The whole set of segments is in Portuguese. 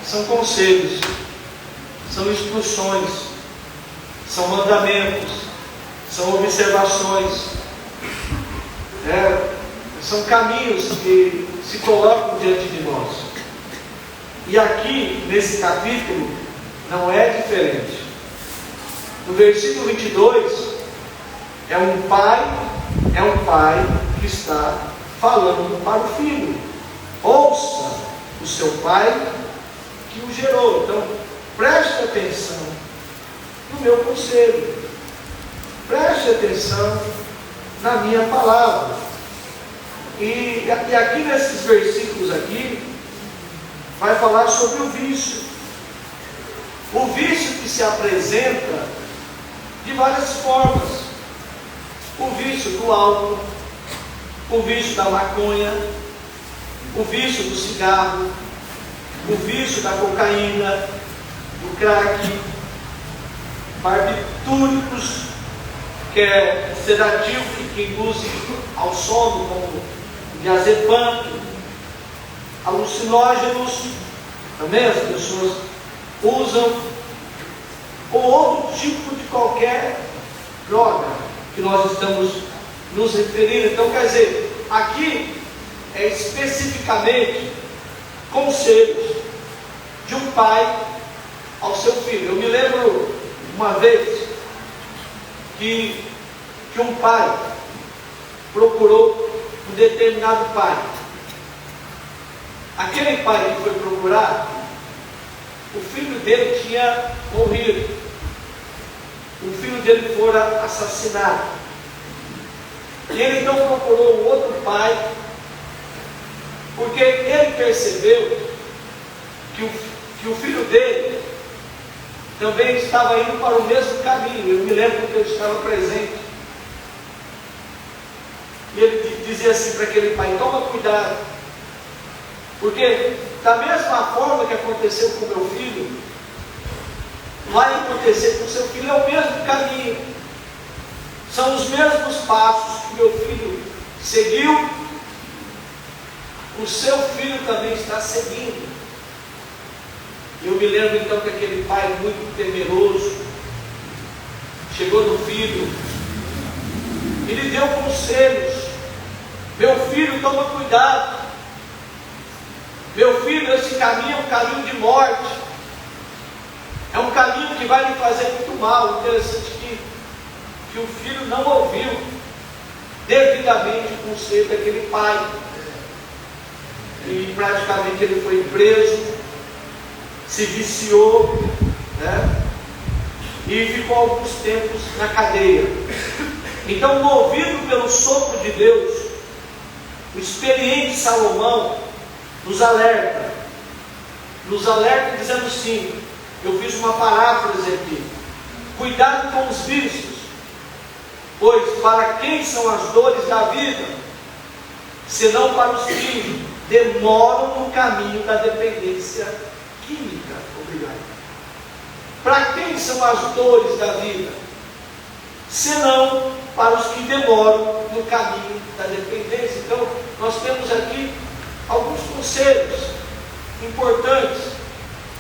são conselhos, são instruções, são mandamentos, são observações, são caminhos que se colocam diante de nós. E aqui, nesse capítulo, não é diferente. No versículo 22, é um pai que está falando para o filho: ouça o seu pai que o gerou. Então, preste atenção no meu conselho, preste atenção na minha palavra. E aqui nesses versículos aqui, vai falar sobre o vício. O vício que se apresenta de várias formas. O vício do álcool, o vício da maconha, o vício do cigarro, o vício da cocaína, do crack, barbitúricos, que é sedativo, que induz ao sono, como diazepam, alucinógenos, também as pessoas usam, ou outro tipo de qualquer droga que nós estamos nos referindo. Então, quer dizer, aqui é especificamente conselhos de um pai ao seu filho. Eu me lembro uma vez que um pai procurou um determinado pai. Aquele pai que foi procurar, o filho dele tinha morrido, o filho dele fora assassinado. E ele então procurou um outro pai, porque ele percebeu que o filho dele também estava indo para o mesmo caminho. Eu me lembro que eu estava presente. E ele dizia assim para aquele pai: toma cuidado, porque da mesma forma que aconteceu com meu filho, vai acontecer com seu filho. É o mesmo caminho, são os mesmos passos que meu filho seguiu, o seu filho também está seguindo. Eu me lembro então que aquele pai muito temeroso chegou no filho e lhe deu conselhos: meu filho, toma cuidado, meu filho, esse caminho é um caminho de morte, é um caminho que vai lhe fazer muito mal. Interessante que o filho não ouviu devidamente o conselho daquele pai, e praticamente ele foi preso, se viciou, e ficou alguns tempos na cadeia. Então, movido pelo sopro de Deus, o experiente Salomão nos alerta dizendo assim, eu fiz uma paráfrase aqui: cuidado com os vícios, pois para quem são as dores da vida, senão para os que demoram no caminho da dependência química. Obrigado. Para quem são as dores da vida, senão para os que demoram no caminho da dependência. Então, nós temos aqui alguns conselhos importantes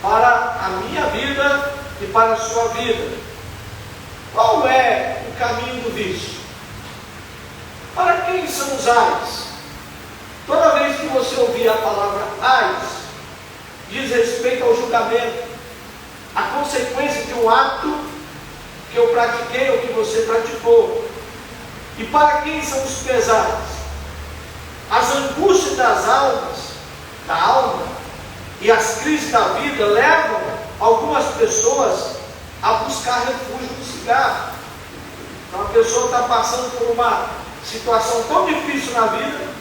para a minha vida e para a sua vida. Qual é o caminho do vício? Para quem são os ais? Toda vez que você ouvir a palavra ais, diz respeito ao julgamento, a consequência de um ato que eu pratiquei ou que você praticou. E para quem são os pesares? As angústias da alma e as crises da vida levam algumas pessoas a buscar refúgio no cigarro. Então a pessoa está passando por uma situação tão difícil na vida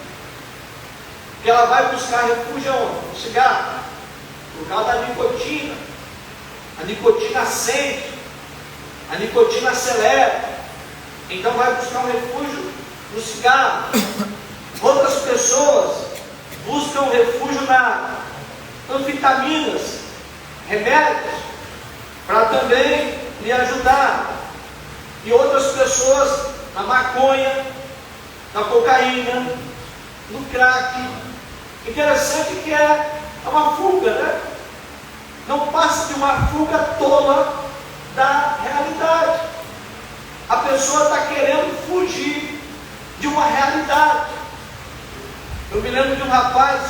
que ela vai buscar refúgio onde? No cigarro, por causa da nicotina. A nicotina acende, a nicotina acelera, então vai buscar um refúgio no cigarro. Outras pessoas buscam refúgio na anfetaminas, remédios, para também lhe ajudar. E outras pessoas na maconha, na cocaína, no crack. Interessante que é É uma fuga, né? Não passa de uma fuga tola da realidade. A pessoa está querendo fugir de uma realidade. Eu me lembro de um rapaz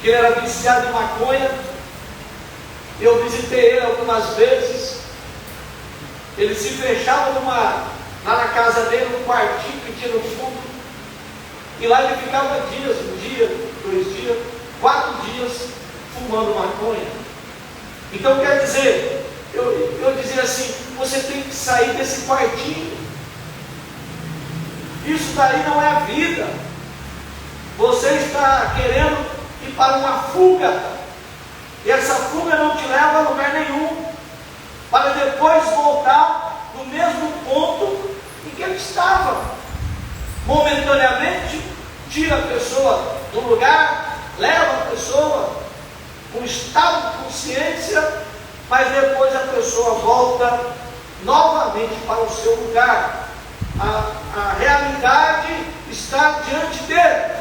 que ele era viciado em maconha. Eu visitei ele algumas vezes. Ele se fechava lá na casa dele, num quartinho que tinha no fundo, e lá ele ficava dias, um dia, 2 dias, 4 dias fumando maconha. Então quer dizer, eu dizia assim, você tem que sair desse quartinho. Isso daí não é a vida. Você está querendo ir para uma fuga, e essa fuga não te leva a lugar nenhum, para depois voltar no mesmo ponto em que ele estava. Momentaneamente, tira a pessoa do lugar, leva a pessoa com estado de consciência, mas depois a pessoa volta novamente para o seu lugar. A realidade está diante dele.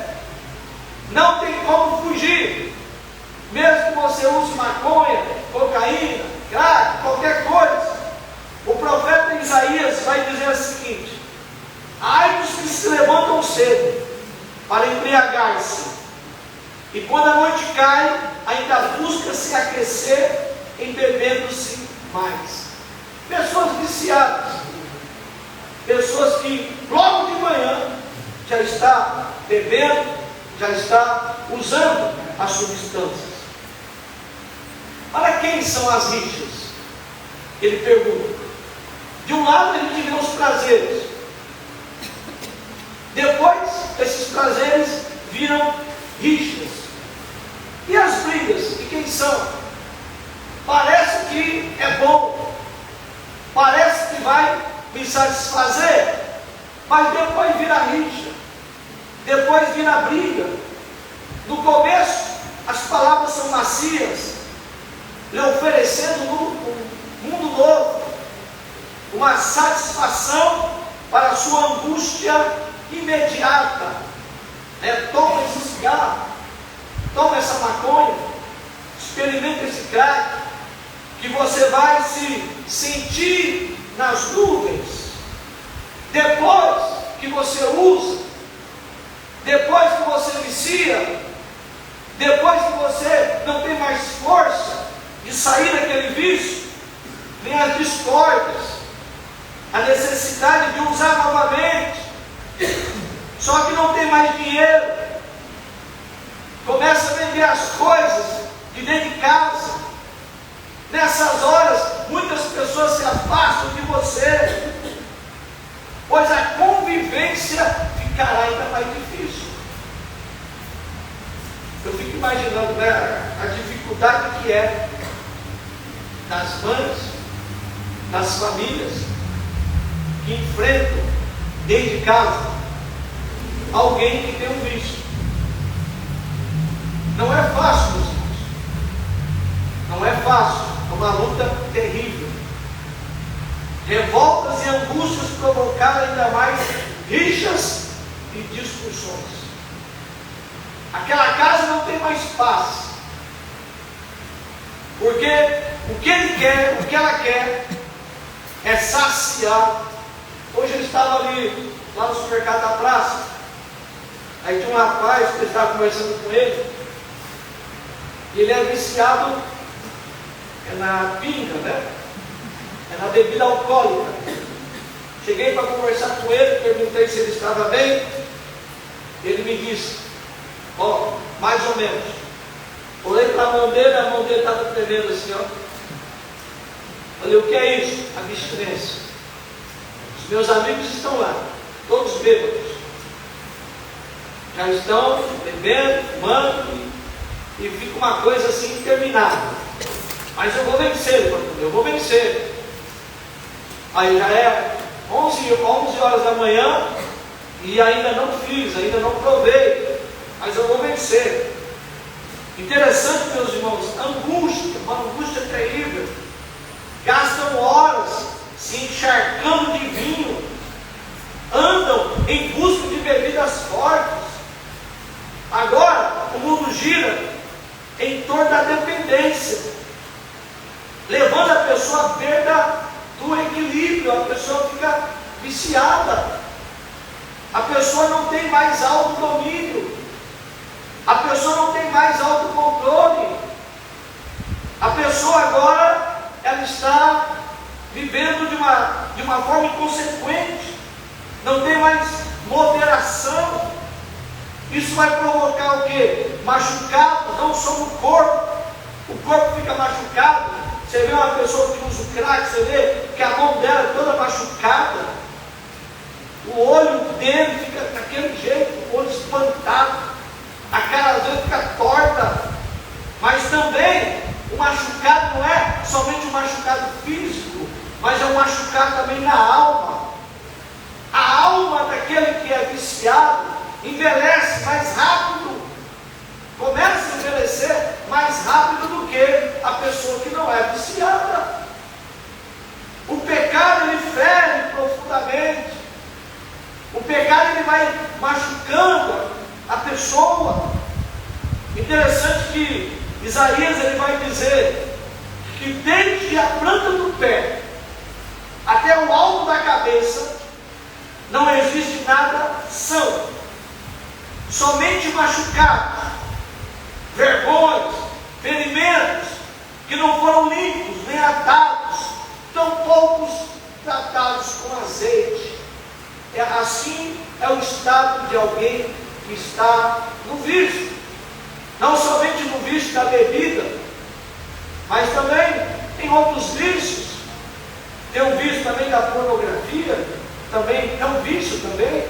Não tem como fugir. Mesmo que você use maconha, cocaína, crack, qualquer coisa. O profeta Isaías vai dizer o seguinte: ai dos que se levantam cedo para embriagar-se, e quando a noite cai, ainda busca se aquecer, embebendo-se mais. Pessoas viciadas, pessoas que logo de manhã já está bebendo, já está usando as substâncias. Para quem são as rixas? Ele pergunta. De um lado a gente vê os prazeres. Depois, esses prazeres viram rixas. E as brigas? De quem são? Parece que é bom. Parece que vai me satisfazer. Mas depois vira rixa. Depois vira briga. No começo, as palavras são macias, lhe oferecendo um mundo novo, uma satisfação para a sua angústia imediata. Toma esse cigarro, toma essa maconha, experimenta esse crack, que você vai se sentir nas nuvens. Depois que você usa, depois que você vicia, depois que você não tem mais força de sair daquele vício, vem as discórdias, a necessidade de usar novamente, só que não tem mais dinheiro, começa a vender as coisas de dentro de casa. Nessas horas, muitas pessoas se afastam de você, pois a convivência ficará ainda mais difícil. Eu fico imaginando, né, a dificuldade que é das mães, das famílias, que enfrentam dentro de casa alguém que tem um vício. Não é fácil, meus irmãos. Não é fácil. É uma luta terrível. Revoltas e angústias provocaram ainda mais rixas e discussões. Aquela casa não tem mais paz, porque o que ele quer, o que ela quer, é saciar. Hoje eu estava ali, lá no supermercado da praça, aí tinha um rapaz que eu estava conversando com ele, e ele é viciado na pinga, né? É na bebida alcoólica. Cheguei para conversar com ele, perguntei se ele estava bem, ele me disse, mais ou menos. Olhei para a mão dele estava tremendo assim, ó. Falei, o que é isso? Abstinência. Os meus amigos estão lá, todos bêbados. Já estão bebendo, fumando, e fica uma coisa assim interminável. Mas eu vou vencer, eu vou vencer. Aí já é 11 horas da manhã, e ainda não fiz, ainda não provei. Mas eu vou vencer. Interessante, meus irmãos, angústia, uma angústia terrível. Gastam horas se encharcando de vinho, andam em busca de bebidas fortes. Agora o mundo gira em torno da dependência, levando a pessoa à perda do equilíbrio. A pessoa fica viciada, a pessoa não tem mais autodomínio, a pessoa não tem mais autocontrole, a pessoa agora ela está vivendo de uma forma inconsequente, não tem mais moderação. Isso vai provocar o quê? Machucado, não só no corpo, o corpo fica machucado. Você vê uma pessoa que usa o crack, você vê que a mão dela é toda machucada, o olho dele fica daquele jeito, o olho espantado, a cara dele fica torta. Mas também o machucado não é somente um machucado físico, mas é um machucado também na alma. A alma daquele que é viciado envelhece mais rápido, começa a envelhecer mais rápido do que a pessoa que não é viciada. O pecado ele fere profundamente, o pecado ele vai machucando a pessoa. Interessante que Isaías ele vai dizer que desde a planta do pé até o alto da cabeça não existe nada são, somente machucados, vergonhas, ferimentos que não foram limpos nem atados, tão poucos tratados com azeite. Assim é o estado de alguém que está no vício, não somente no vício da bebida, mas também em outros vícios. Tem um vício também da pornografia, também é um vício também.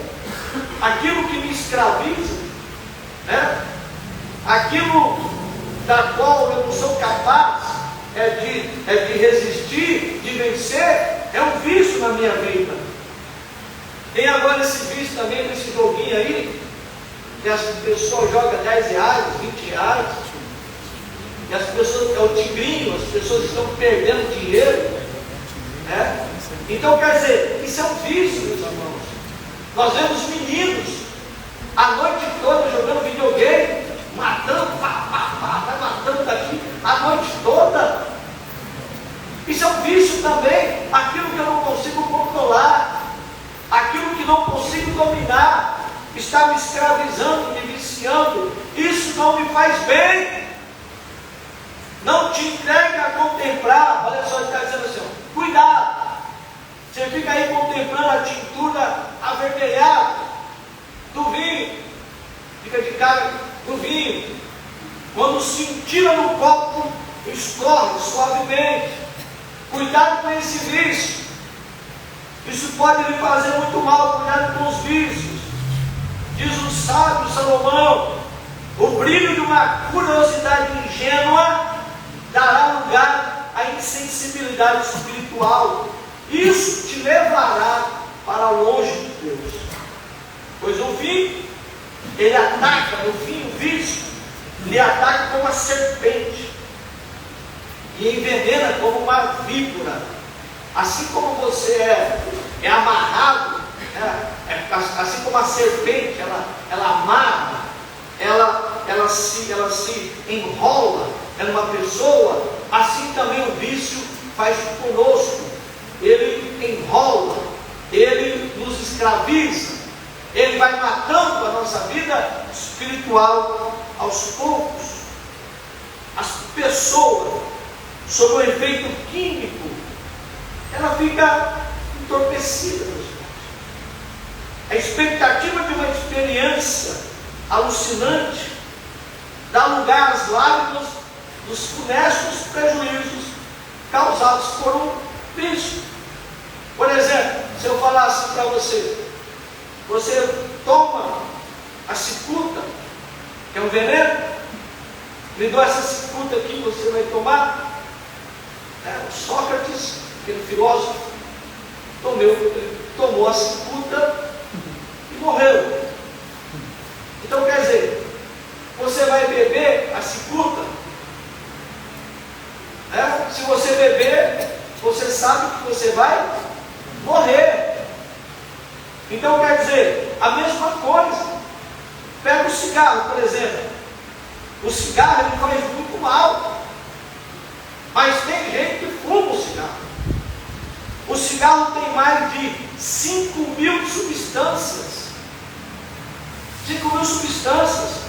Aquilo que me escraviza, né? Aquilo da qual eu não sou capaz de resistir, de vencer, é um vício na minha vida. Tem agora esse vício também nesse joguinho aí, que as pessoas jogam R$10, R$20, e as pessoas, é o tigrinho, as pessoas estão perdendo dinheiro, né? Então quer dizer, isso é um vício, meus irmãos. Nós vemos meninos a noite toda jogando videogame, matando, vai matando daqui a noite toda. Isso é um vício também. Aquilo que eu não consigo controlar, aquilo que não consigo dominar, está me escravizando, me viciando. Isso não me faz bem. Não te entregue a contemplar. Olha só, ele está dizendo assim, ó, cuidado. Você fica aí contemplando a tintura avermelhada do vinho, fica de cara no vinho. Quando se tira no copo, escorre suavemente. Cuidado com esse vício. Isso pode lhe fazer muito mal. Cuidado com os vícios. Diz o sábio Salomão: o brilho de uma curiosidade ingênua dará lugar à insensibilidade espiritual. Isso te levará para longe de Deus. Pois o vinho, ele ataca, o vinho, o vício, ele ataca como uma serpente e envenena como uma víbora. Assim como você é amarrado, assim como a serpente, ela amarra, ela se enrola numa pessoa, assim também o vício faz conosco. Ele enrola, ele nos escraviza, ele vai matando a nossa vida espiritual aos poucos. As pessoas, sob o efeito químico, ela fica entorpecida, meus irmãos. A expectativa de uma experiência alucinante dá lugar às lágrimas dos funestos prejuízos causados por um vício. Por exemplo, se eu falasse para você, você toma a cicuta, que é um veneno, me dou essa cicuta aqui, você vai tomar. O Sócrates, aquele filósofo, tomou a cicuta e morreu. Então quer dizer, você vai beber a cicuta, se você beber, você sabe que você vai morrer. Então quer dizer, a mesma coisa. Pega o cigarro, por exemplo. O cigarro ele faz muito mal. Mas tem gente que fuma o cigarro. O cigarro tem mais de 5.000 substâncias. 5.000 substâncias.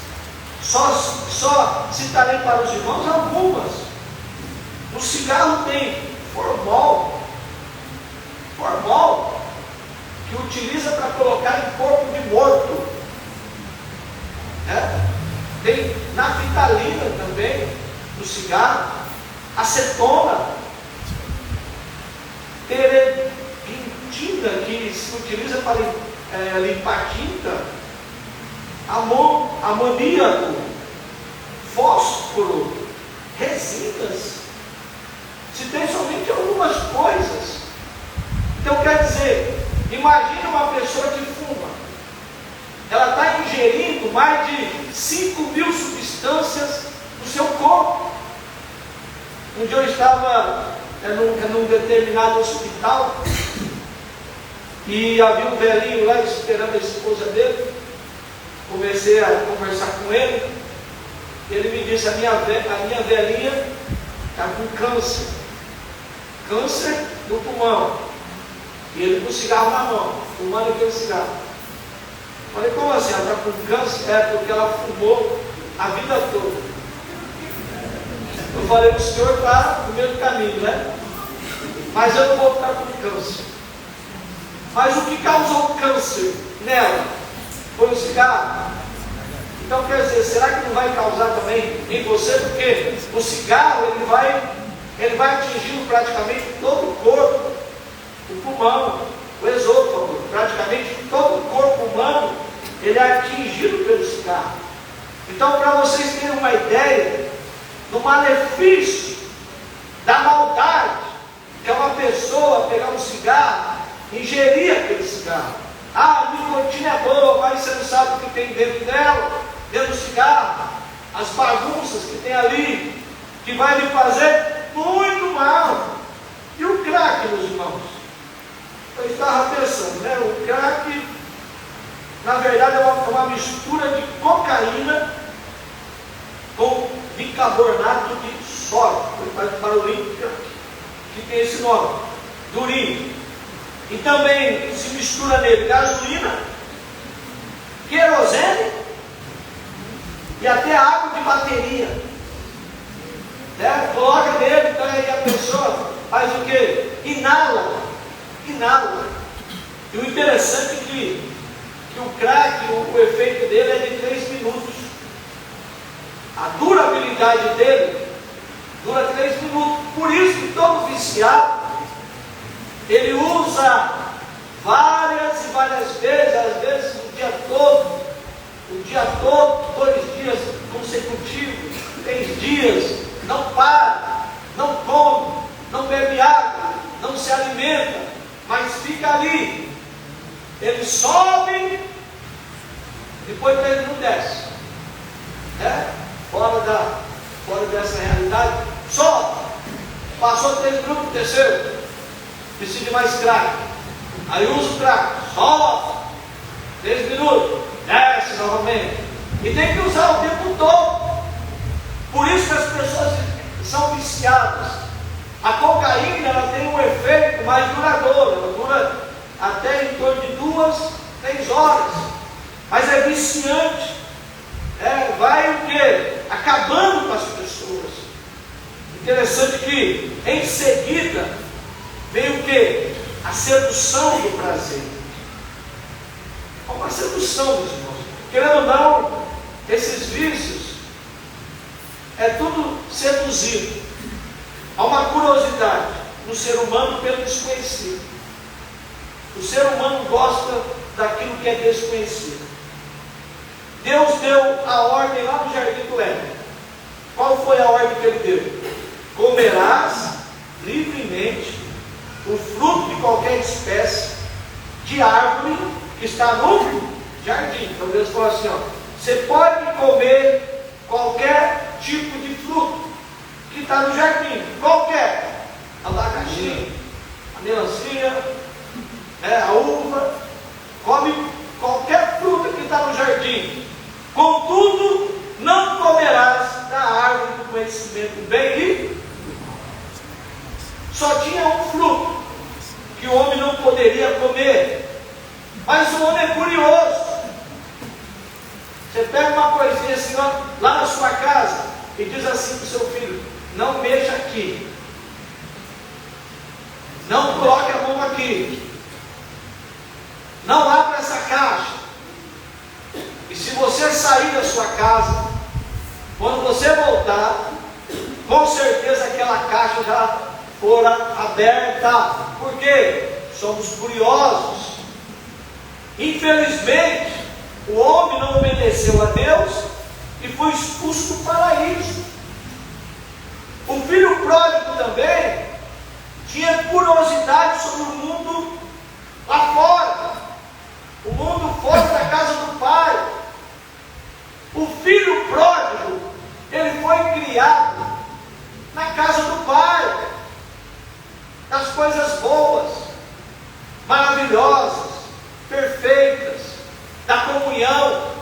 Só citarei para os irmãos algumas. O cigarro tem formol, que utiliza para colocar em corpo de morto. Tem naftalina também no cigarro, acetona, terebintina, que se utiliza para limpar tinta, amoníaco, fósforo, resinas. Se tem somente algumas coisas. Então quer dizer, imagine uma pessoa que fuma. Ela está ingerindo mais de 5.000 substâncias no seu corpo. Um dia eu estava num determinado hospital e havia um velhinho lá esperando a esposa dele. Comecei a conversar com ele. Ele me disse: a minha velhinha está com câncer no pulmão, e ele com o cigarro na mão, fumando aquele cigarro. Falei: como assim? Ela está com câncer? É porque ela fumou a vida toda. Eu falei: o senhor está no meio do caminho, né? Mas eu não vou ficar com câncer. Mas o que causou câncer nela foi o cigarro. Então quer dizer, será que não vai causar também em você? Porque o cigarro ele vai atingindo praticamente todo o corpo, o pulmão, o esôfago, praticamente todo o corpo humano, ele é atingido pelo cigarro. Então, para vocês terem uma ideia do malefício, da maldade, que é uma pessoa pegar um cigarro, ingerir aquele cigarro. Ah, a nicotina é boa, mas você não sabe o que tem dentro dela, dentro do cigarro, as bagunças que tem ali, que vai lhe fazer muito mal. E o crack, meus irmãos? Eu estava pensando, né? O crack, na verdade, é uma mistura de cocaína com bicarbonato de sódio. Ele faz um barulhinho que tem esse nome, durinho. E também se mistura nele gasolina, querosene e até água de bateria. Coloca nele, então aí a pessoa faz o quê? Inala. E o interessante é que o crack, o efeito dele é de 3 minutos. A durabilidade dele dura 3 minutos. Por isso que todo viciado, ele usa várias e várias vezes, às vezes o dia todo, 2 dias consecutivos, 3 dias, não para, não come, não bebe água, não se alimenta, mas fica ali. Ele sobe, depois ele não desce. Fora dessa realidade, sobe. Passou 3 minutos, desceu. Precisa de mais crack. Aí usa o crack, sobe. 3 minutos, desce novamente. E tem que usar o tempo todo. Por isso que as pessoas são viciadas. A cocaína, ela tem um efeito mais duradouro. Ela dura até em torno de 2, 3 horas. Mas é viciante. Vai o quê? Acabando com as pessoas. Interessante que em seguida vem o quê? A sedução do prazer. É uma sedução, meus irmãos. Querendo ou não, esses vícios é tudo seduzido. Há uma curiosidade no ser humano pelo desconhecido. O ser humano gosta daquilo que é desconhecido. Deus deu a ordem lá no jardim do Éden. Qual foi a ordem que ele deu? Comerás livremente o fruto de qualquer espécie de árvore que está no jardim. Então Deus falou assim: você pode comer qualquer tipo de fruto que está no jardim, qualquer, abacaxi, a melancia, a uva, come qualquer fruta que está no jardim. Contudo, não comerás e diz assim para o seu filho: não mexa aqui, não coloque a mão aqui, não abra essa caixa. E se você sair da sua casa, quando você voltar, com certeza aquela caixa já fora aberta. Por quê? Somos curiosos. Infelizmente, o homem não obedeceu a Deus e foi expulso do paraíso. O filho pródigo também tinha curiosidade sobre o mundo lá fora, o mundo fora da casa do pai. O filho pródigo, ele foi criado na casa do pai, das coisas boas, maravilhosas, perfeitas, da comunhão.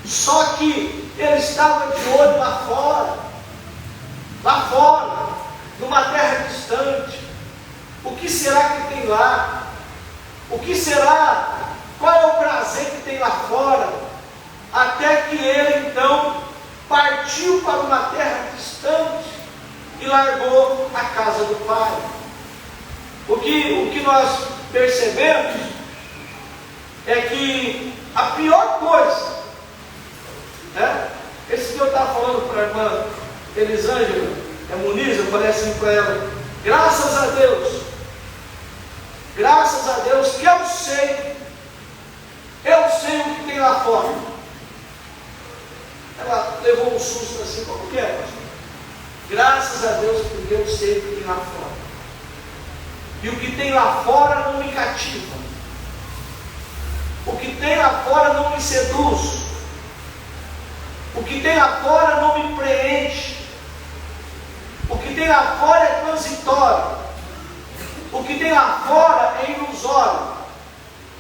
Só que ele estava de olho lá fora, numa terra distante. O que será que tem lá? O que será? Qual é o prazer que tem lá fora? Até que ele então partiu para uma terra distante e largou a casa do pai. O que nós percebemos é que a pior coisa, né? Esse que eu estava falando para a irmã Elisângela, Muniz, eu falei assim para ela: graças a Deus que eu sei o que tem lá fora. Ela levou um susto assim: como que é, pastor? Graças a Deus porque eu sei o que tem lá fora. E o que tem lá fora não me cativa. O que tem lá fora não me seduz. O que tem lá fora não me preenche. O que tem lá fora é transitório. O que tem lá fora é ilusório.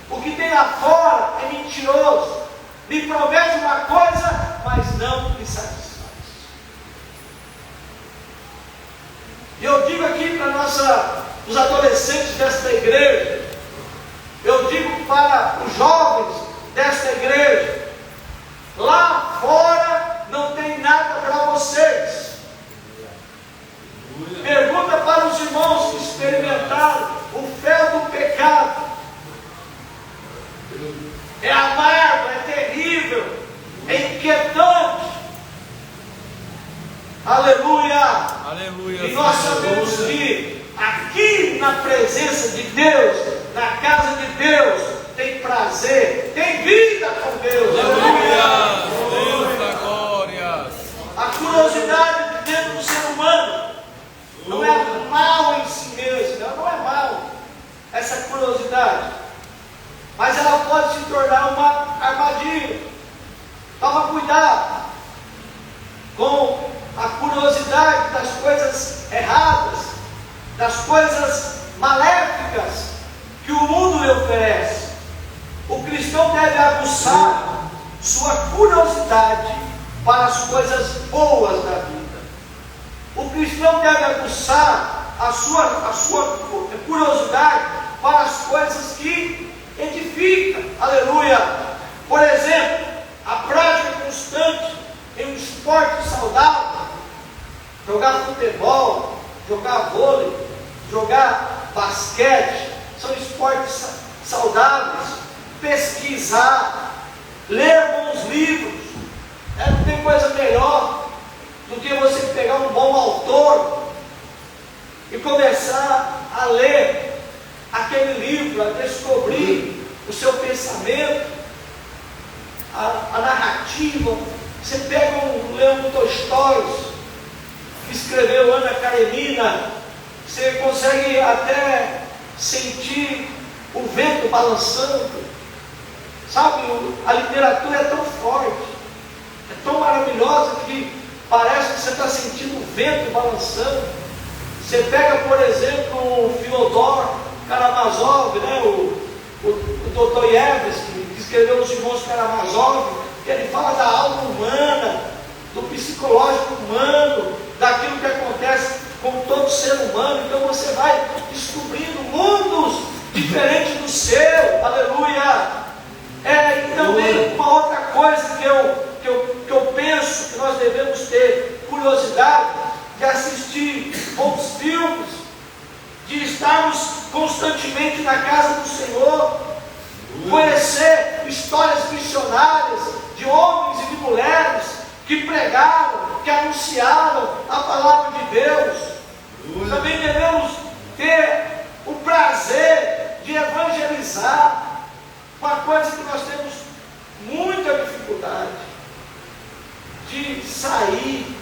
O que tem lá fora é mentiroso. Me promete uma coisa, mas não me satisfaz. E eu digo aqui para os adolescentes desta igreja, eu digo para os jovens desta igreja: lá fora não tem nada para vocês. Pergunta para os irmãos que experimentaram o fel do pecado. É amargo, é terrível, é inquietante. Aleluia! Aleluia! E nós sabemos que aqui na presença de Deus, na casa de Deus, tem prazer, tem vida com Deus. Aleluia! Deus da glória! A curiosidade de dentro do ser humano não é mal em si mesmo, não é mal essa curiosidade, mas ela pode se tornar uma armadilha. Toma cuidado com a curiosidade das coisas erradas, das coisas maléficas que o mundo lhe oferece. O cristão deve aguçar sua curiosidade para as coisas boas da vida. O cristão deve aguçar a sua curiosidade para as coisas que edificam. Aleluia! Por exemplo, a prática constante em um esporte saudável, jogar futebol, jogar vôlei, jogar basquete, são esportes saudáveis. Pesquisar, ler bons livros, não tem coisa melhor do que você pegar um bom autor e começar a ler aquele livro, a descobrir o seu pensamento, a narrativa. Você pega um Leão Tolstói, que escreveu Ana Karenina, você consegue até sentir o vento balançando. Sabe, a literatura é tão forte, é tão maravilhosa que parece que você está sentindo o vento balançando. Você pega, por exemplo, o Fyodor Karamazov, né, o Dostoiévski, que escreveu Os Irmãos Karamazov. Ele fala da alma humana, do psicológico humano, daquilo que acontece com todo ser humano. Então você vai descobrindo mundos diferentes do seu. Aleluia! E também uma outra coisa que eu penso que nós devemos ter curiosidade de assistir bons filmes, de estarmos constantemente na casa do Senhor, conhecer histórias missionárias de homens e de mulheres que pregaram, que anunciaram a palavra de Deus. Também devemos ter o prazer de evangelizar, uma coisa que nós temos muita dificuldade, de sair,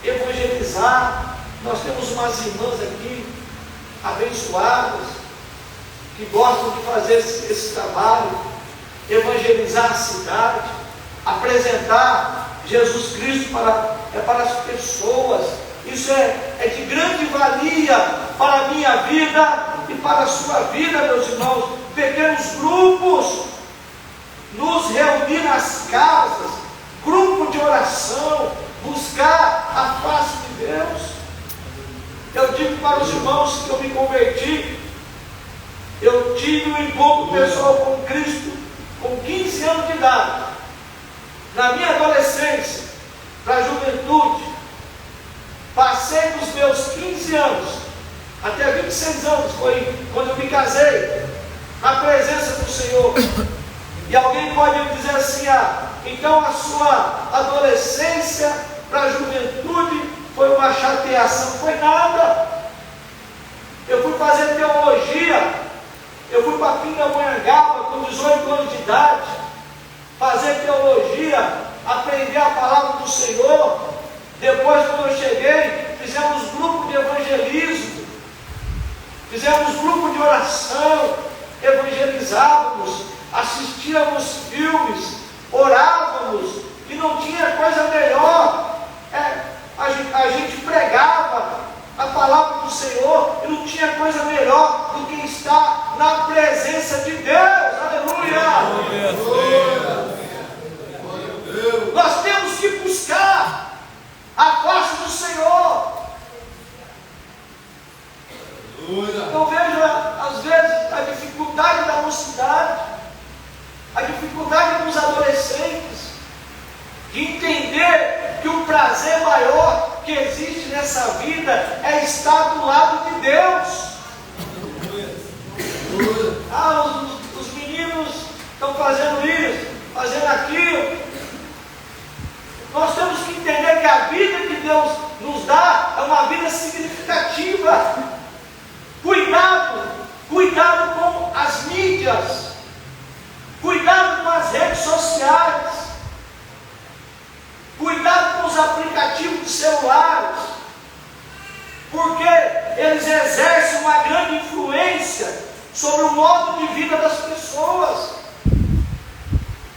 evangelizar. Nós temos umas irmãs aqui, abençoadas, que gostam de fazer esse trabalho, evangelizar a cidade, apresentar Jesus Cristo para as pessoas. Isso é de grande valia para a minha vida e para a sua vida, meus irmãos. Pequenos grupos, nos reunir nas casas, grupo de oração, buscar a face de Deus. Eu digo para os irmãos que eu me converti, eu tive um encontro pessoal com Cristo com 15 anos de idade. Na minha adolescência, para a juventude, passei dos meus 15 anos até 26 anos, foi quando eu me casei, na presença do Senhor. E alguém pode dizer assim: então a sua adolescência para a juventude foi uma chateação. Foi nada. Eu fui fazer teologia, eu fui para Pindamonhangaba com 18 anos de idade, fazer teologia, aprender a palavra do Senhor. Depois, quando eu cheguei, fizemos grupo de evangelismo, fizemos grupo de oração, evangelizávamos, assistíamos filmes, orávamos, e não tinha coisa melhor. A gente pregava a palavra do Senhor, e não tinha coisa melhor do que estar na presença de Deus. Aleluia! Nós temos que buscar a face do Senhor. Eu vejo, às vezes, a dificuldade da mocidade, a dificuldade dos adolescentes, de entender que o prazer maior que existe nessa vida é estar do lado de Deus. Os meninos estão fazendo isso, fazendo aquilo. Nós temos que entender que a vida que Deus nos dá é uma vida significativa. Cuidado com as mídias, cuidado com as redes sociais, cuidado com os aplicativos de celulares, porque eles exercem uma grande influência sobre o modo de vida das pessoas.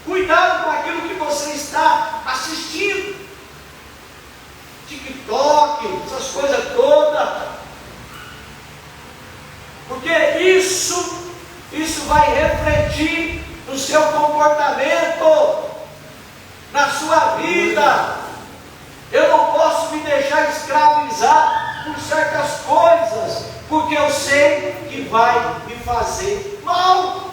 Cuidado com aquilo que você está assistindo, TikTok, essas coisas todas, porque isso vai refletir no seu comportamento, na sua vida. Eu não posso me deixar escravizar por certas coisas, porque eu sei que vai me fazer mal.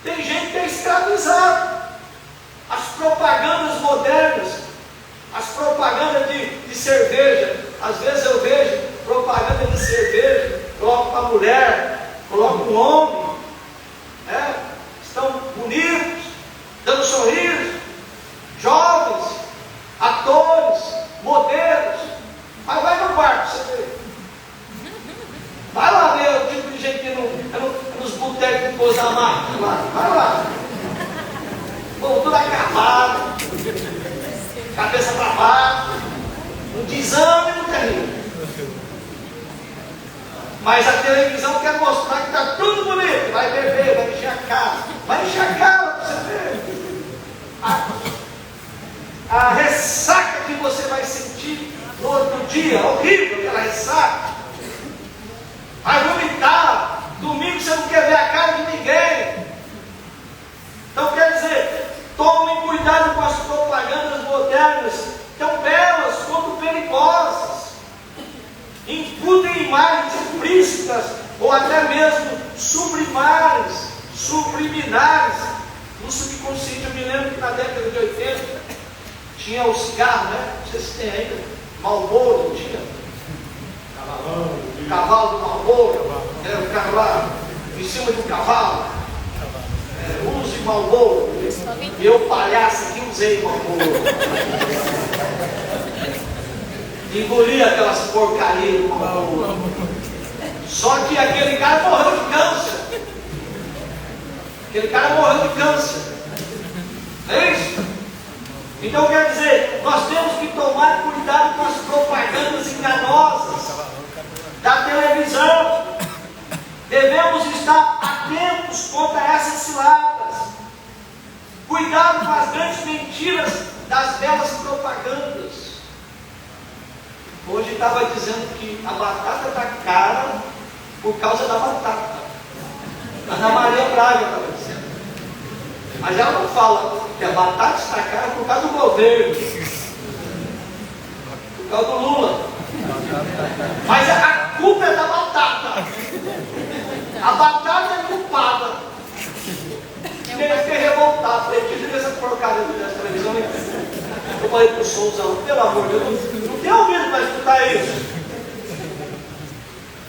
Tem gente que é escravizado. As propagandas modernas, as propagandas de cerveja, às vezes eu vejo propaganda de cerveja, coloco para a mulher, coloco um homem, estão bonitos, dando sorriso, jovens, atores, modelos. Mas vai no quarto, você vê. Vai lá ver o tipo de gente que nos botecos de coisa máquina lá. Vai lá. Pô, tudo acabado, cabeça para baixo, um desânimo terrível. Mas a televisão quer mostrar que está tudo bonito. Vai beber, vai encher a cara. Vai encher a cara para você ver. A ressaca que você vai sentir no outro dia, horrível aquela ressaca. Vai vomitar. Domingo você não quer ver a cara de ninguém. Então quer dizer, tomem cuidado com as propagandas modernas, tão belas quanto perigosas. Incutem imagens explícitas ou até mesmo subliminares no subconsciente. Eu me lembro que na década de 80 tinha o cigarro, né? Não sei se tem ainda. Marlboro, não tinha? Cavalo do Marlboro. O cara lá em cima do cavalo. Use Marlboro. E eu, palhaço, aqui usei Marlboro. Engoli aquelas porcarias do Marlboro. Só que aquele cara morreu de câncer. Aquele cara morreu de câncer. Não é isso? Então quer dizer, nós temos que tomar cuidado com as propagandas enganosas da televisão. Devemos estar atentos contra essas ciladas. Cuidado com as grandes mentiras das belas propagandas. Hoje estava dizendo que a batata está cara por causa da batata. A Ana Maria Braga estava dizendo. Mas ela não fala que a batata está cara por causa do governo, por causa do Lula. Mas a culpa é da batata. A batata é culpada. Eu fiquei revoltado. Falei, que diga essa porcaria dessa televisão. Eu falei para o Souza, pelo amor de Deus, não tem ouvido para escutar isso.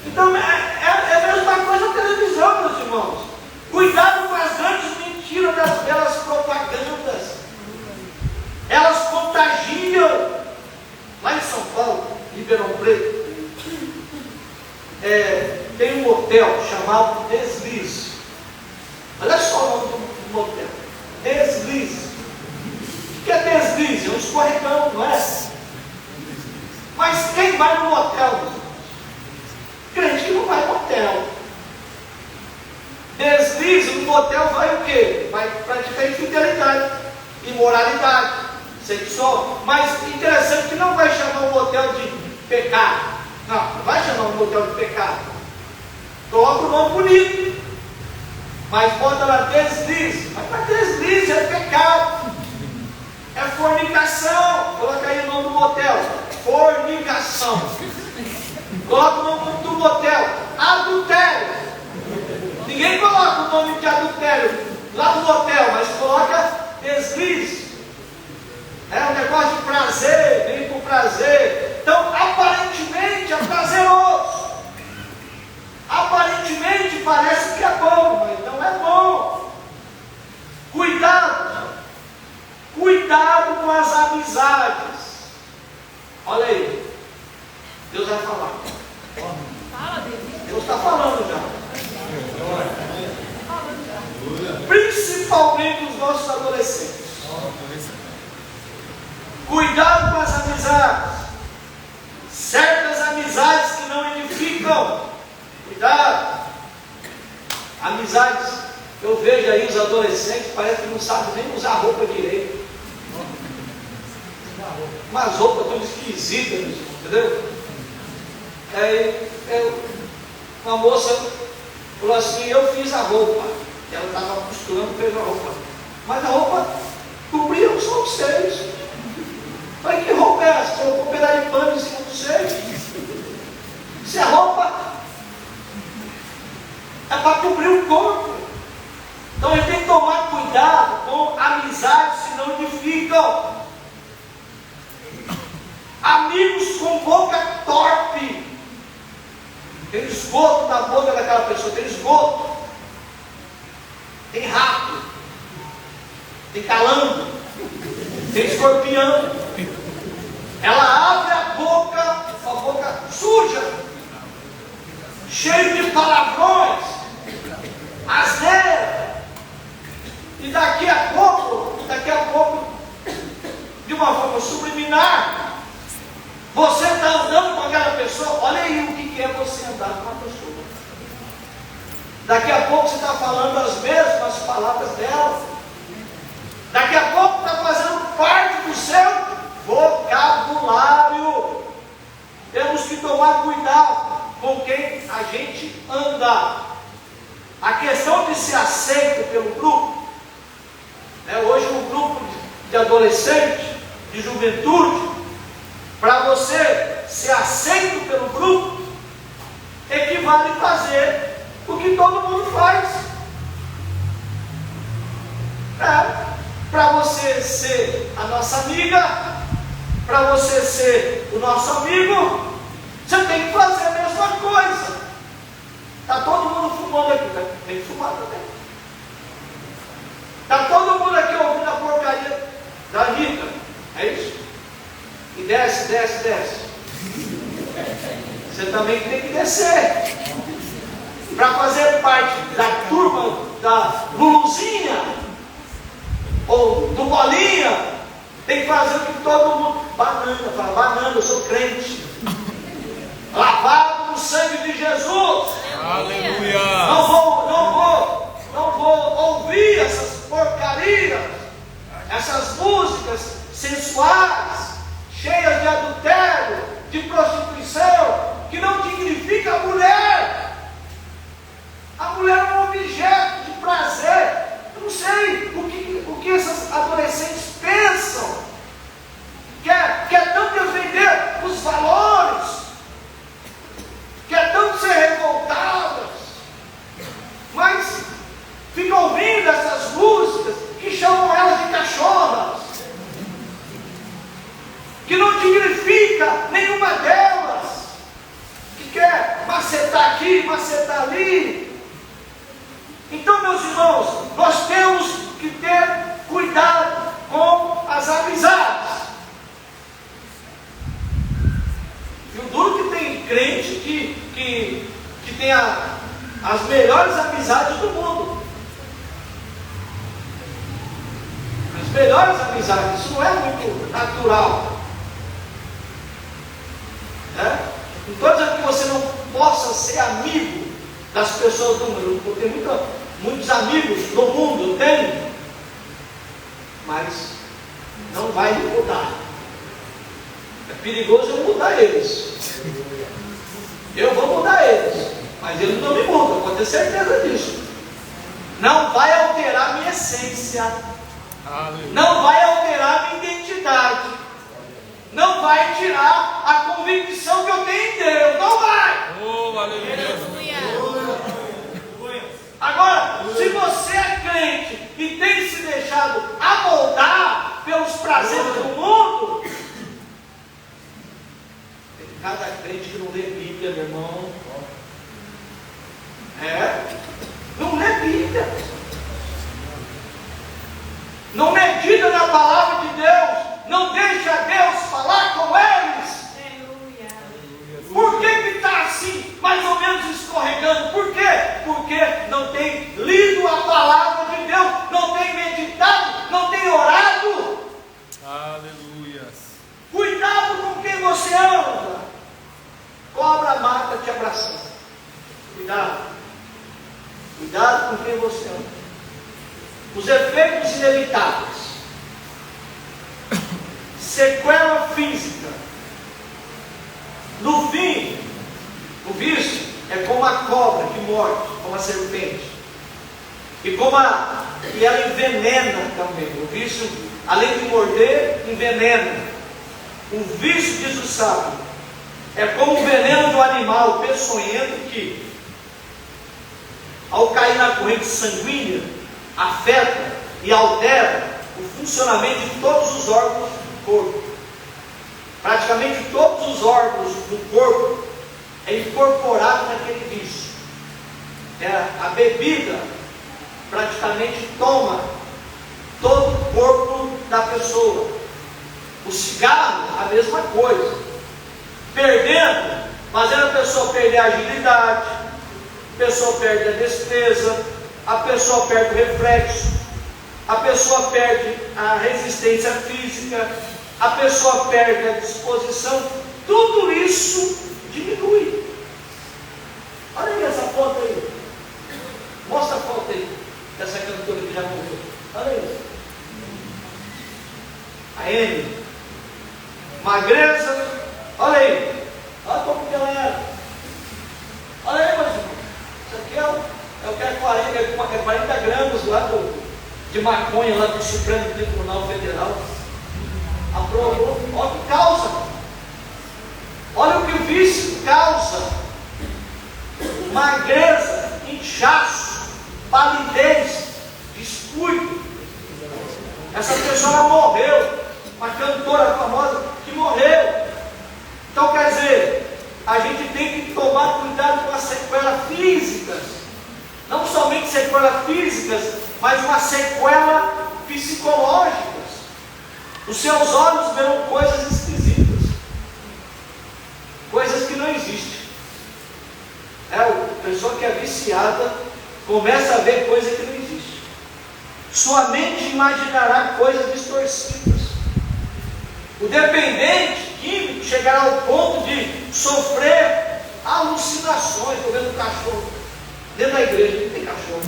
Então é a mesma coisa a televisão, meus irmãos. Cuidado com as grandes mentiras das belas propagandas. Elas contagiam. Lá em São Paulo, Ribeirão Preto, tem um hotel chamado Deslize. Olha só o nome do motel. Deslize. O que é deslize? É um escorregão, não é? Mas quem vai no motel? Crente que não vai no motel. Deslize, no motel vai o quê? Vai praticar infidelidade, imoralidade sexual. Mas interessante que não vai chamar um motel de pecado. Não vai chamar um motel de pecado. Coloca o nome bonito. Mas bota lá deslize. Mas para deslize é pecado. É fornicação. Coloca aí o nome do motel. Fornicação. Coloca o nome do motel. Adultério. Ninguém coloca o nome de adultério lá no motel, mas coloca deslize. É um negócio de prazer, vem com prazer. Então, aparentemente é prazeroso. Aparentemente parece que é bom, mas não é bom. Cuidado. Cuidado com as amizades. Olha aí. Deus vai falar. Deus está falando já. Principalmente os nossos adolescentes. Cuidado com as amizades. Certas amizades que não edificam. Cuidado. Amizades. Eu vejo aí os adolescentes, parece que não sabem nem usar roupa direito. Umas roupas tão esquisitas, entendeu? Uma moça falou assim, eu fiz a roupa. Ela estava costurando, fez a roupa. Mas a roupa cobria só os seios. Falei, que roupa é essa? Colocou um pedaço de pano em cima do seio. Se a roupa é para cobrir o corpo. Então a gente tem que tomar cuidado com amizades que não edificam. Amigos com boca torpe. Tem esgoto na boca daquela pessoa, tem esgoto. Tem rato. Tem calango. Tem escorpião. Ela abre a boca suja, cheia de palavrões, asneira. E daqui a pouco, de uma forma subliminar, você está andando com aquela pessoa. Olha aí o que é você andar com uma pessoa. Daqui a pouco você está falando as mesmas palavras dela. Daqui a pouco está fazendo parte do seu vocabulário. Temos que tomar cuidado com quem a gente anda. A questão de ser aceito pelo grupo, hoje um grupo de adolescentes, de juventude, para você ser aceito pelo grupo, equivale a fazer o que todo mundo faz. para você ser a nossa amiga, para você ser o nosso amigo, você tem que fazer a mesma coisa. Está todo mundo fumando aqui, né? Tem que fumar também. Está todo mundo aqui ouvindo a porcaria da Anitta, é isso? E desce, desce, desce. Você também tem que descer para fazer parte da turma da Luluzinha ou do Bolinha. Tem que fazer o que todo mundo. Banana, fala, banana, eu sou crente, lavado no sangue de Jesus. Aleluia. Não vou ouvir essas porcarias, essas músicas sensuais, cheias de adultério, de prostituição, que não dignifica a mulher. A mulher é um objeto de prazer. Eu não sei o que essas adolescentes pensam. Quer tanto defender os valores, quer tanto ser revoltadas, mas fica ouvindo essas músicas que chamam elas de cachorras, que não dignifica nenhuma delas, que quer macetar aqui, macetar ali. Então, meus irmãos, nós temos que ter cuidado com as amizades. E o duro que tem crente que tem as melhores amizades do mundo. As melhores amizades, isso não é muito natural. Né? Não estou dizendo que você não possa ser amigo das pessoas do mundo, porque tem muitos amigos no mundo, tem, mas não vai mudar. É perigoso eu mudar eles. Eu vou mudar eles, mas eles não me mudam, pode ter certeza disso. Não vai alterar minha essência, não vai alterar minha identidade, não vai tirar a convicção que eu tenho em Deus, não vai. Oh, aleluia. Agora, se você é crente e tem se deixado amoldar pelos prazeres do mundo, tem cada crente que não lê Bíblia, meu irmão. Não lê Bíblia, não medita na palavra de Deus, não deixa Deus falar com eles. Por que está assim, mais ou menos escorregando? Por quê? Porque não tem lido a palavra de Deus, não tem meditado, não tem orado. Aleluia. Cuidado com quem você anda. Cobra mata te abraçando. Cuidado. Cuidado com quem você anda. Os efeitos inevitáveis. Sequela física. No fim, o vício é como a cobra que morde, como a serpente. E ela envenena também. O vício, além de morder, envenena. O vício, diz o sábio, é como o veneno do animal peçonhento que, ao cair na corrente sanguínea, afeta e altera o funcionamento de todos os órgãos do corpo. Praticamente todos os órgãos do corpo é incorporado naquele vício. A bebida praticamente toma todo o corpo da pessoa. O cigarro, a mesma coisa. Fazendo a pessoa perder a agilidade, a pessoa perde a destreza, a pessoa perde o reflexo, a pessoa perde a resistência física, a pessoa perde a disposição. Tudo isso diminui. Olha aí essa foto aí. Mostra a foto aí dessa cantora que já morreu. Olha aí. A Amy. Magreza. Olha aí. Olha como que ela era. Olha aí, meus irmãos. Isso aqui é o que é 40 gramas lá de maconha lá do Supremo Tribunal Federal. Aprovou. Olha o que causa. Olha o que o vício causa. Magreza, inchaço, palidez, descuido. Essa pessoa ela morreu, uma cantora famosa que morreu. Então quer dizer, a gente tem que tomar cuidado com as sequelas físicas, não somente sequelas físicas, mas uma sequela psicológicas. Os seus olhos verão coisas esquisitas, coisas que não existem. A pessoa que é viciada começa a ver coisa que não existe. Sua mente imaginará coisas distorcidas. O dependente químico chegará ao ponto de sofrer alucinações. Estou vendo um cachorro dentro da igreja, não tem cachorro.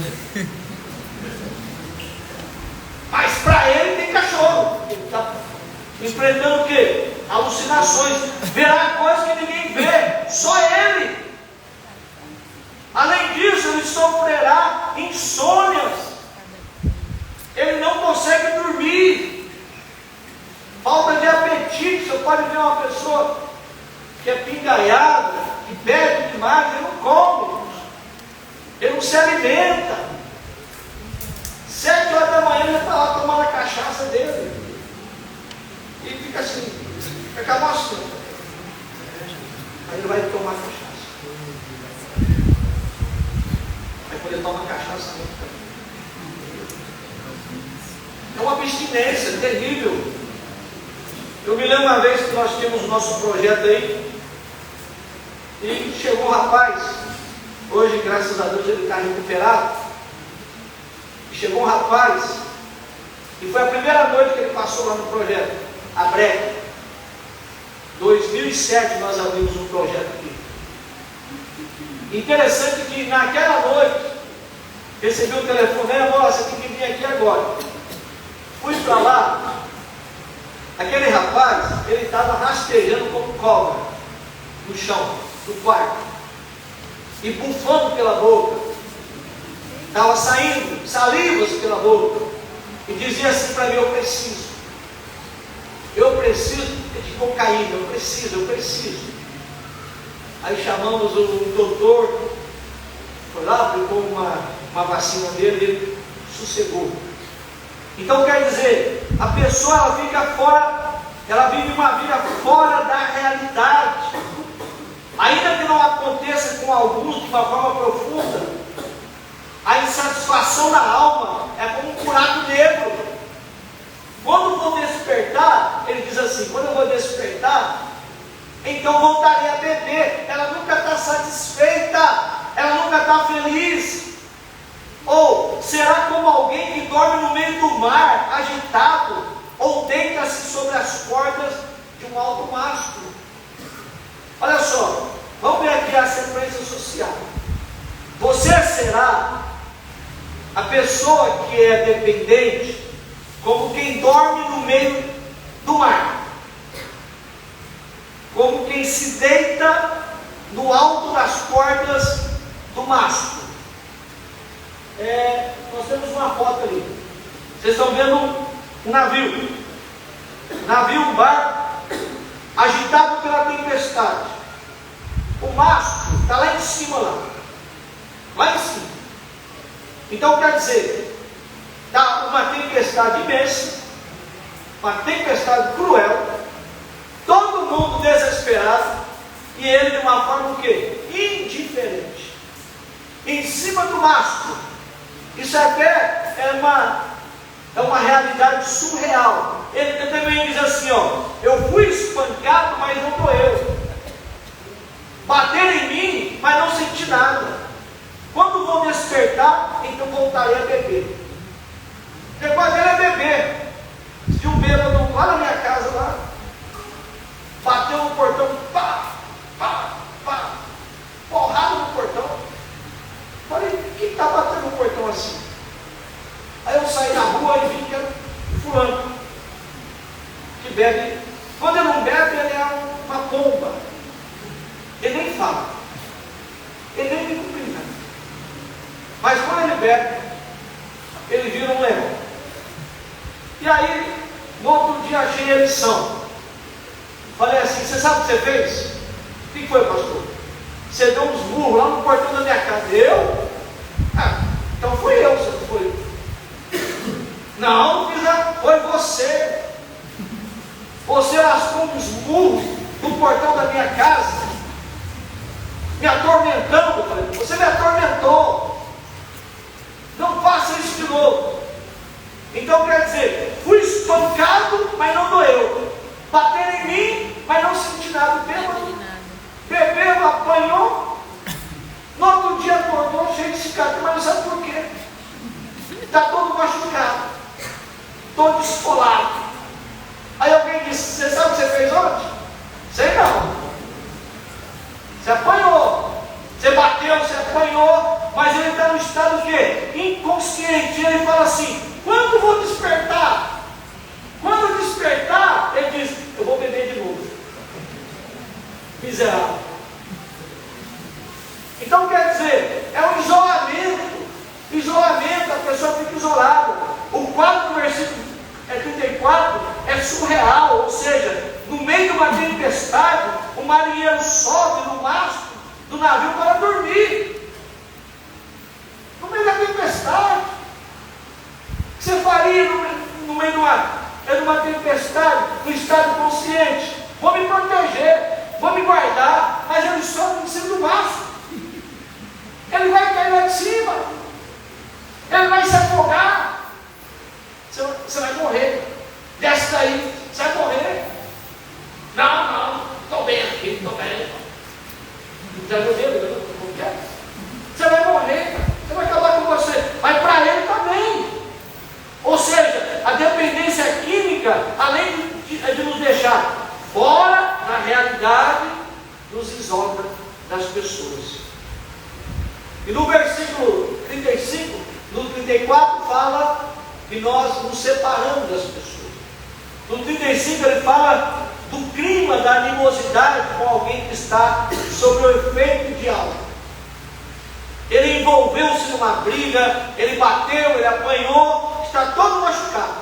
Mas para ele tem cachorro. Ele está enfrentando o quê? Alucinações. Verá coisas que ninguém vê, só ele. Além disso, ele sofrerá insônias. Ele não consegue dormir. Falta de apetite. Você pode ver uma pessoa que é pingaiada, que bebe demais, ele não come, ele não se alimenta. 7 horas da manhã ele está lá tomando a cachaça dele e fica assim, fica mostrando. Aí ele vai tomar cachaça. Aí quando ele toma cachaça, é uma abstinência terrível. Eu me lembro uma vez que nós tínhamos o nosso projeto aí, e chegou um rapaz, hoje graças a Deus ele está recuperado, e chegou um rapaz, e foi a primeira noite que ele passou lá no projeto, a Breca. 2007 nós abrimos um projeto aqui. Interessante que naquela noite, recebi um telefonema, você tem que vir aqui agora. Fui para lá. Aquele rapaz, ele estava rastejando como cobra no chão do quarto e bufando pela boca, estava saindo salivas pela boca e dizia assim para mim: eu preciso de cocaína, eu preciso. Aí chamamos o doutor, foi lá, aplicou uma vacina dele, ele sossegou. Então quer dizer, a pessoa ela fica fora, ela vive uma vida fora da realidade. Ainda que não aconteça com alguns de uma forma profunda, a insatisfação da alma é como um buraco negro. Quando vou despertar, ele diz assim: quando eu vou despertar, então voltarei a beber. Ela nunca está satisfeita, ela nunca está feliz. Ou será como alguém que dorme no meio do mar, agitado, ou deita-se sobre as cordas de um alto mastro. Olha só, vamos ver aqui a sequência social. Você será a pessoa que é dependente, como quem dorme no meio do mar, como quem se deita no alto das cordas do mastro. Nós temos uma foto ali. Vocês estão vendo um navio. Um barco agitado pela tempestade. O mastro está lá em cima, lá em cima. Então quer dizer, está uma tempestade imensa, uma tempestade cruel, todo mundo desesperado, e ele de uma forma o quê? Indiferente. Em cima do mastro. Isso até é uma realidade surreal. Ele também diz assim, ó: eu fui espancado, mas não doeu. Bateram em mim, mas não senti nada. Quando vou despertar, então voltarei a beber. Depois ele é beber. Se um bêbado lá na minha casa, lá, bateu no portão, pá, porrada no portão. Falei: quem está batendo no portão assim? Aí eu saí na rua e vi que era fulano, que bebe. Quando ele não bebe, ele é uma pomba. Ele nem fala, ele nem me cumprimenta. Mas quando ele bebe, ele vira um leão. E aí, no outro dia achei a lição. Falei assim: você sabe o que você fez? O que foi, pastor? Você deu uns burros lá no portão da minha casa. Eu? Então fui eu, você não foi. Não, não fiz nada, foi você. Você lascou uns murros no portão da minha casa, me atormentando. Você me atormentou. Não faça isso de novo. Então quer dizer, fui espancado, mas não doeu. Bateram em mim, mas não senti nada. Bebeu, apanhou. No outro dia acordou cheio de cicatriz, mas não sabe por quê. Está todo machucado, todo esfolado. Aí alguém disse: você sabe o que você fez ontem? Sei não. Você apanhou, você bateu, você apanhou, mas ele está no estado o quê? Inconsciente. Ele fala assim: quando eu vou despertar? Quando eu despertar, ele diz: eu vou beber de novo. Miserável. Então quer dizer, é um isolamento. Isolamento, a pessoa fica isolada. O 4 do versículo 34 é surreal, ou seja, no meio de uma tempestade, o marinheiro sobe no mastro do navio para dormir. No meio da tempestade. O que você faria no meio de uma tempestade, no estado consciente? Vou me proteger, vou me guardar, mas ele sobe em cima do mastro. Ele vai cair lá de cima. Ele vai se afogar. Você vai morrer. Desce daí, você vai morrer. Não, estou bem aqui, estou bem. Já viu medo? Você vai morrer, você vai acabar com você. Mas para ele também. Ou seja, a dependência química, além de nos deixar fora da realidade, nos isola das pessoas. E no versículo 35, no 34 fala que nós nos separamos das pessoas. No 35 ele fala do clima da animosidade com alguém que está sob o efeito de algo. Ele envolveu-se numa briga, ele bateu, ele apanhou, está todo machucado,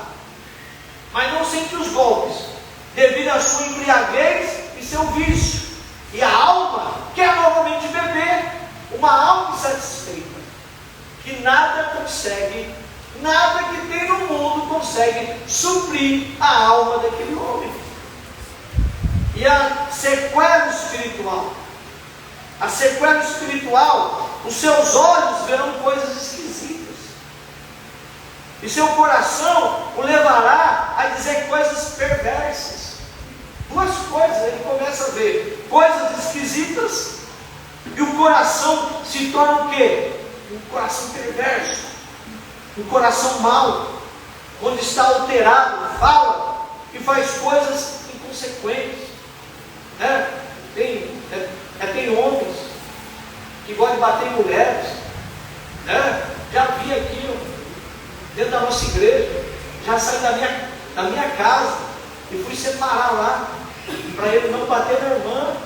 mas não sente os golpes, devido à sua embriaguez e seu vício. E a alma quer novamente beber, uma alma insatisfeita, que nada consegue, nada que tem no mundo consegue suprir a alma daquele homem. E a sequela espiritual, os seus olhos verão coisas esquisitas, e seu coração o levará a dizer coisas perversas. Duas coisas, ele começa a ver coisas esquisitas, e o coração se torna o quê? Um coração perverso, um coração mau, onde está alterado, fala e faz coisas inconsequentes. Tem homens que gostam de bater em mulheres. Já vi aqui dentro da nossa igreja, já saí da minha casa e fui separar lá, para ele não bater na irmã.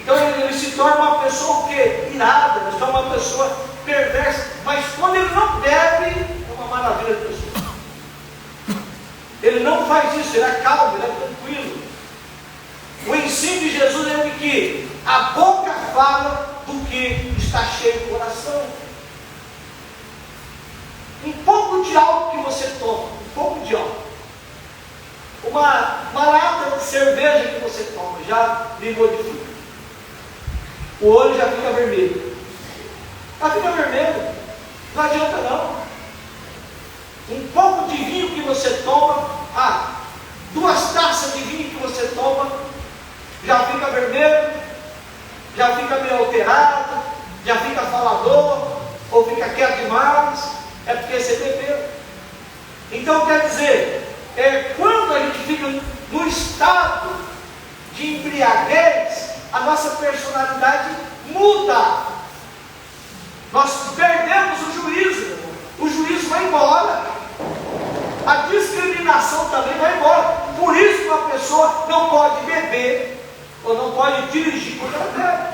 Então ele se torna uma pessoa o quê? Irada, ele se torna uma pessoa perversa, mas quando ele não bebe, é uma maravilha de pessoa. Ele não faz isso, ele é calmo, ele é tranquilo. O ensino de Jesus é de que a boca fala do que está cheio do coração. Um pouco de álcool que você toma, um pouco de álcool, uma lata de cerveja que você toma, já lhe modifica. O olho já fica vermelho. Já fica vermelho. Não adianta não. Um pouco de vinho que você toma, 2 taças de vinho que você toma, já fica vermelho, já fica meio alterado, já fica falador, ou fica quieto demais, é porque você bebeu. Então quer dizer, quando a gente fica no estado de embriaguez, a nossa personalidade muda. Nós perdemos o juízo. O juízo vai embora. A discriminação também vai embora. Por isso que uma pessoa não pode beber ou não pode dirigir quando ela bebe.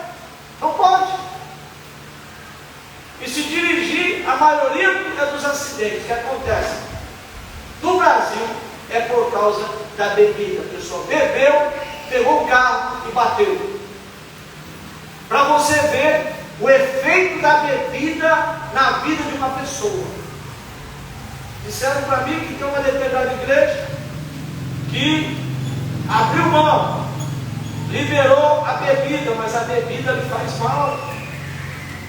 Não pode. E se dirigir, a maioria dos acidentes que acontecem no Brasil é por causa da bebida. A pessoa bebeu, pegou o carro e bateu. Para você ver o efeito da bebida na vida de uma pessoa. Disseram para mim que tem uma determinada igreja que abriu mão, liberou a bebida, mas a bebida lhe faz mal.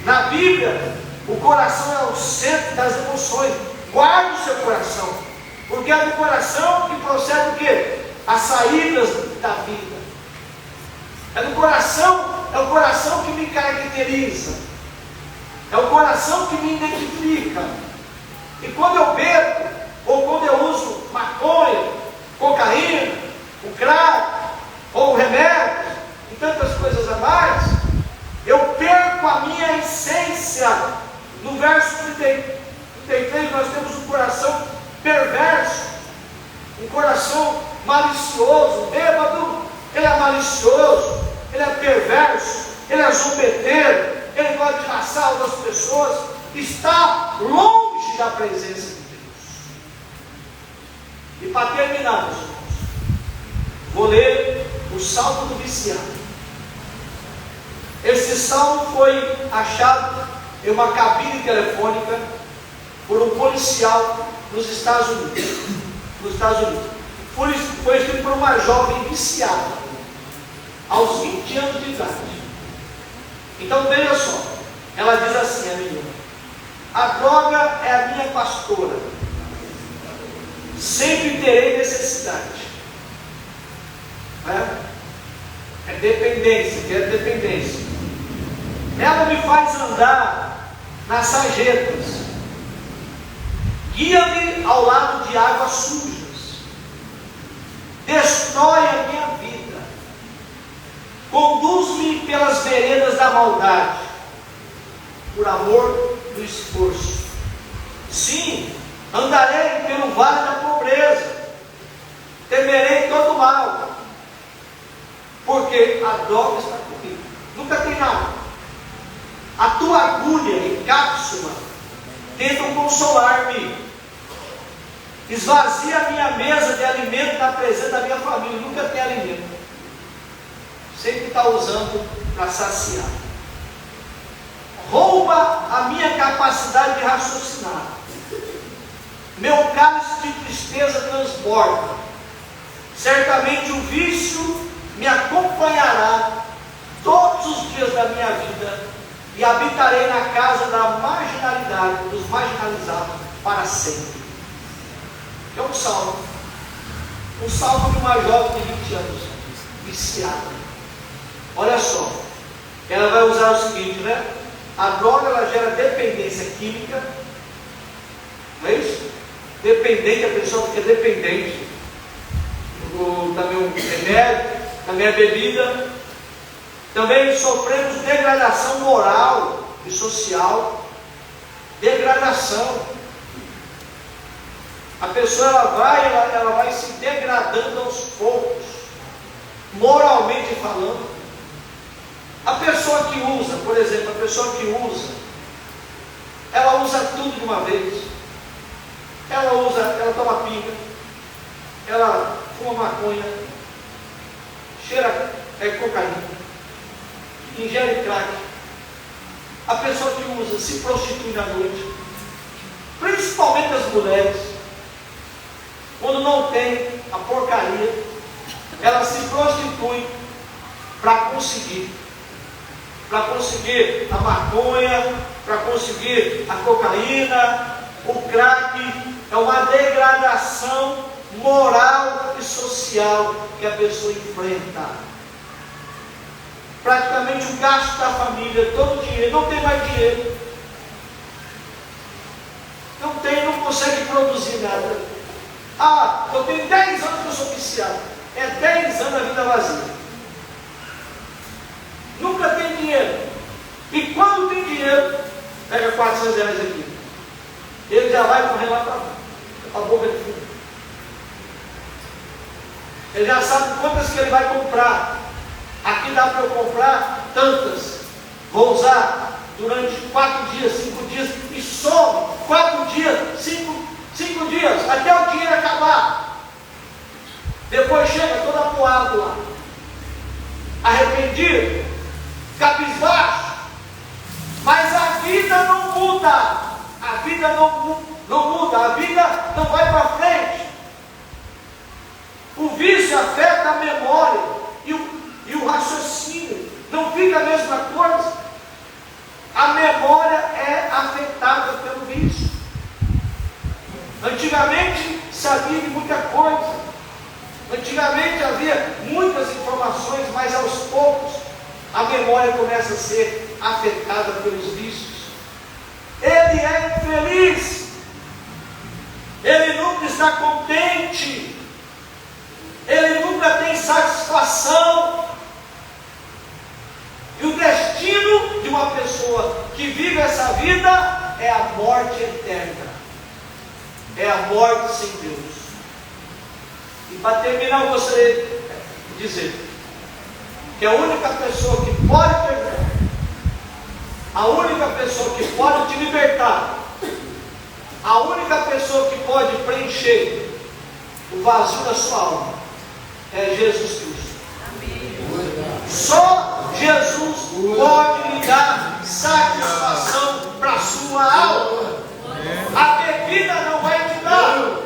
Na Bíblia, o coração é o centro das emoções. Guarde o seu coração, porque é do coração que procede o quê? As saídas da vida. É o coração que me caracteriza, é o coração que me identifica. E quando eu bebo, ou quando eu uso maconha, cocaína, o crack, ou remédio, e tantas coisas a mais, eu perco a minha essência. No verso 33, nós temos um coração perverso, um coração malicioso. O bêbado, ele é malicioso, ele é perverso, ele é zombeteiro, ele gosta de laçar outras pessoas, está longe da presença de Deus. E para terminar, meus irmãos, vou ler o Salmo do Viciado. Esse salmo foi achado em uma cabine telefônica por um policial nos Estados Unidos. Foi escrito por uma jovem viciada, aos 20 anos de idade. Então veja só, ela diz assim, a menina: a droga é a minha pastora, sempre terei necessidade. É dependência, quer dependência. Ela me faz andar nas sarjetas, guia-me ao lado de águas sujas, destrói a minha vida, conduz-me pelas veredas da maldade, por amor do esforço. Sim, andarei pelo vale da pobreza, temerei todo mal, porque a droga está comigo. Nunca tem nada. A tua agulha e cápsula tentam consolar-me. Esvazia a minha mesa de alimento na presença da minha família. Nunca tem alimento. Sempre está usando para saciar. Rouba a minha capacidade de raciocinar. Meu cálice de tristeza transborda. Certamente o vício me acompanhará todos os dias da minha vida, e habitarei na casa da marginalidade, dos marginalizados, para sempre. É um salmo de uma jovem de 20 anos, viciada. Olha só, ela vai usar o seguinte, né? A droga, ela gera dependência química, não é isso? Dependente, a pessoa fica dependente. Também o remédio, também a bebida. Também sofremos degradação moral e social. Degradação. A pessoa ela vai se degradando aos poucos, moralmente falando. A pessoa que usa, por exemplo, ela usa tudo de uma vez. Ela toma pinga, ela fuma maconha, cheira cocaína, ingere crack. A pessoa que usa se prostitui na noite, principalmente as mulheres, quando não tem a porcaria, ela se prostitui para conseguir a maconha, para conseguir a cocaína, o crack. É uma degradação moral e social que a pessoa enfrenta. Praticamente o gasto da família, todo o dinheiro, não tem mais dinheiro, não consegue produzir nada. Eu tenho 10 anos que eu sou viciado. É 10 anos a vida vazia. Nunca tem dinheiro. E quando tem dinheiro, pega 400 reais aqui, ele já vai correr lá para a boca de fundo. Ele já sabe quantas que ele vai comprar. Aqui dá para eu comprar tantas. Vou usar durante 4 dias, 5 dias, e some 4 dias, 5 dias, até o dinheiro acabar. Depois chega todo apoado lá, arrependido, cabisbaixo. Mas a vida não muda. A vida não não muda, a vida não vai para frente. O vício afeta a memória e o raciocínio, não fica a mesma coisa. A memória é afetada pelo vício. Antigamente sabia de muita coisa, antigamente havia muitas informações, mas aos poucos a memória começa a ser afetada pelos vícios. Ele é infeliz, ele nunca está contente, ele nunca tem satisfação. E o destino de uma pessoa que vive essa vida é a morte eterna, é a morte sem Deus. E para terminar, eu gostaria de dizer que a única pessoa que pode perdoar, a única pessoa que pode te libertar, a única pessoa que pode preencher o vazio da sua alma é Jesus Cristo. Amém. Só Jesus pode lhe dar satisfação para a sua alma. A bebida não vai te dar,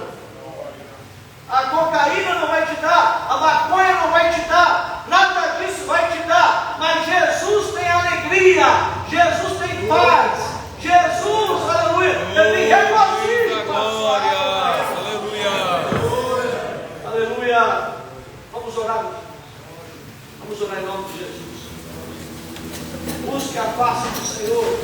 a cocaína não vai te dar, a maconha não vai te dar, nada disso vai te dar, mas Jesus tem alegria, Jesus tem paz, Jesus, aleluia, ele tem regozijo com a sua alma. Aleluia. Vamos orar, vamos orar em nome de Jesus. Busque a face do Senhor.